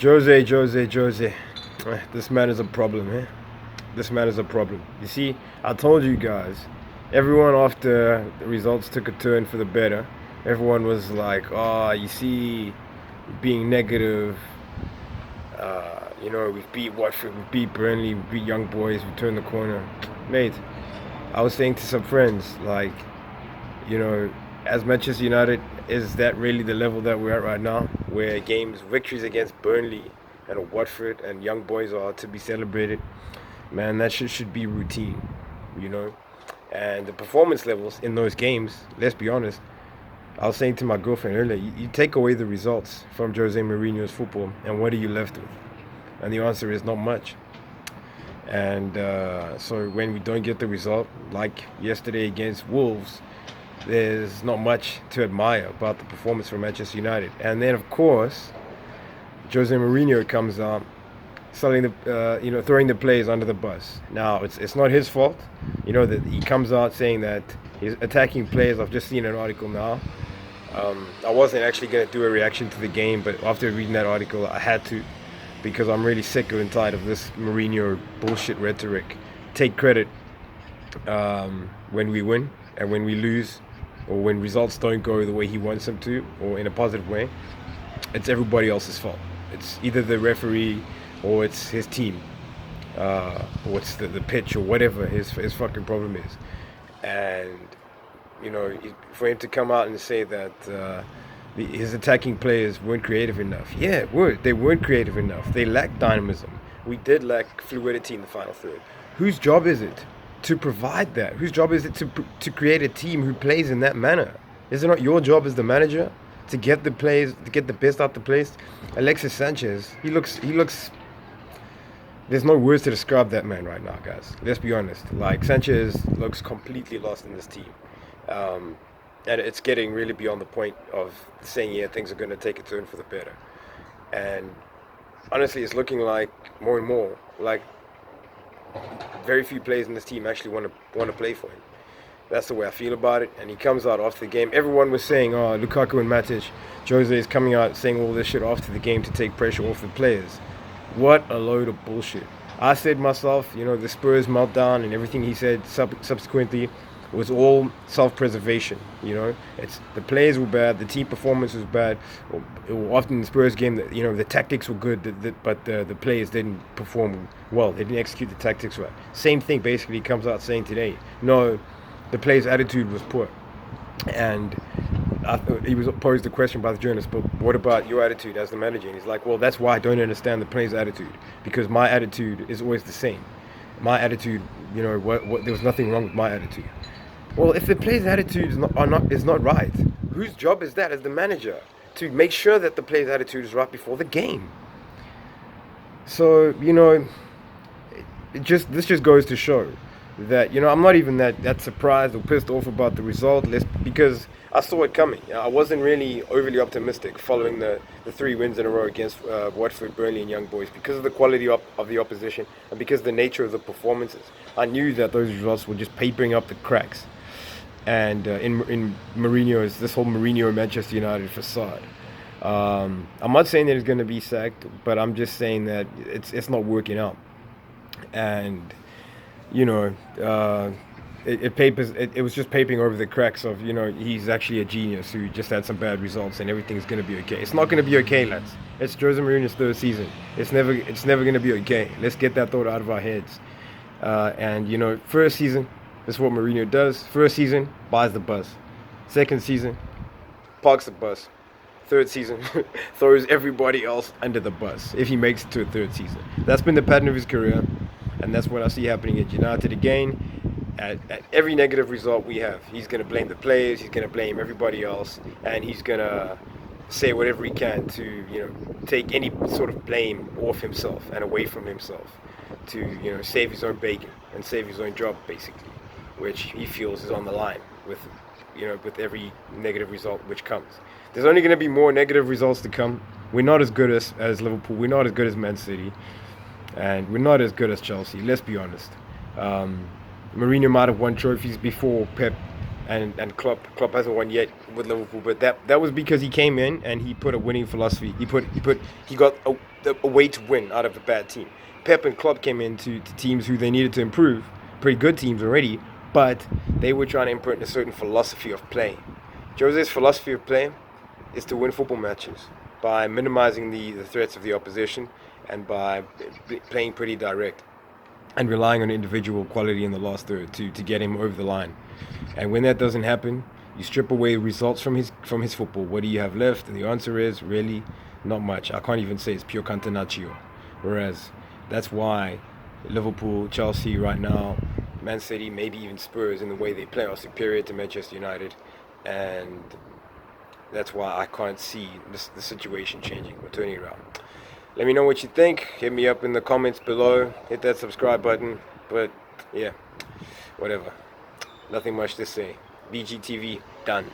Jose. This man is a problem, eh? This man is a problem. You see, I told you guys, everyone after the results took a turn for the better, everyone was like, oh, you see, being negative. We've beat Watford, we beat Burnley, we beat Young Boys, we turned the corner. Mate, I was saying to some friends, like, you know, as Manchester United, is that really the level that we're at right now, where victories against Burnley and Watford and Young Boys are to be celebrated? Man, that shit should be routine, you know. And the performance levels in those games, let's be honest, I was saying to my girlfriend earlier, you take away the results from Jose Mourinho's football, and what are you left with? And the answer is not much. And so when we don't get the result, like yesterday against Wolves, there's not much to admire about the performance from Manchester United. And then, of course, Jose Mourinho comes out, throwing the players under the bus. Now, it's not his fault. That he comes out saying that he's attacking players. I've just seen an article now. I wasn't actually going to do a reaction to the game, but after reading that article, I had to, because I'm really sick and tired of this Mourinho bullshit rhetoric. Take credit when we win, and when we lose, or when results don't go the way he wants them to, or in a positive way, it's everybody else's fault. It's either the referee, or it's his team, or it's the pitch, or whatever his fucking problem is. And for him to come out and say that his attacking players weren't creative enough. Yeah, they weren't creative enough. They lacked dynamism. We did lack fluidity in the final third. Whose job is it to provide that? Whose job is it to create a team who plays in that manner? Is it not your job as the manager to get the players, to get the best out the players? Alexis Sanchez, he looks. There's no words to describe that man right now, guys. Let's be honest. Like, Sanchez looks completely lost in this team. And it's getting really beyond the point of saying, yeah, things are going to take a turn for the better. And honestly, it's looking like more and more like very few players in this team actually want to play for him. That's the way I feel about it. And he comes out after the game. Everyone was saying, oh, Lukaku and Matic. Jose is coming out saying all this shit after the game to take pressure off the players. What a load of bullshit. I said myself, the Spurs meltdown and everything he said subsequently was all self-preservation. It's the players were bad, the team performance was bad. Often in the Spurs game, the tactics were good, but the players didn't perform well. They didn't execute the tactics right. Same thing basically comes out saying today. No, the players' attitude was poor. And he was posed a question by the journalist, but what about your attitude as the manager? And he's like, well, that's why I don't understand the players' attitude, because my attitude is always the same. My attitude, there was nothing wrong with my attitude. Well, if the players' attitude is not right, whose job is that as the manager to make sure that the players' attitude is right before the game? So this just goes to show that I'm not even that surprised or pissed off about the result, because I saw it coming. I wasn't really overly optimistic following the 3 wins in a row against Watford, Burnley and Young Boys, because of the quality of the opposition and because of the nature of the performances. I knew that those results were just papering up the cracks. And in Mourinho's, this whole Mourinho Manchester United facade. I'm not saying that he's going to be sacked, but I'm just saying that it's not working out. And it was just papering over the cracks of he's actually a genius who just had some bad results and everything's going to be okay. It's not going to be okay, lads. It's Jose Mourinho's 3rd season. It's never going to be okay. Let's get that thought out of our heads. And first season, this is what Mourinho does. First season, buys the bus. Second season, parks the bus. Third season, throws everybody else under the bus if he makes it to a 3rd season. That's been the pattern of his career, and that's what I see happening at United again. At every negative result we have, he's going to blame the players, he's going to blame everybody else, and he's going to say whatever he can to take any sort of blame off himself and away from himself to save his own bacon and save his own job, basically, which he feels is on the line with every negative result which comes. There's only going to be more negative results to come. We're not as good as Liverpool. We're not as good as Man City. And we're not as good as Chelsea. Let's be honest. Mourinho might have won trophies before Pep and Klopp hasn't won yet with Liverpool, but that was because he came in and he put a winning philosophy. He got a way to win out of a bad team. Pep and Klopp came into to teams who they needed to improve, pretty good teams already, but they were trying to imprint a certain philosophy of play. Jose's philosophy of play is to win football matches by minimizing the threats of the opposition and by playing pretty direct and relying on individual quality in the last third to get him over the line. And when that doesn't happen, you strip away results from his football. What do you have left? And the answer is really not much. I can't even say it's pure catenaccio. Whereas that's why Liverpool, Chelsea right now, Man City, maybe even Spurs in the way they play are superior to Manchester United. And that's why I can't see the situation changing or turning around. Let me know what you think. Hit me up in the comments below. Hit that subscribe button. But yeah, whatever. Nothing much to say. BGTV, done.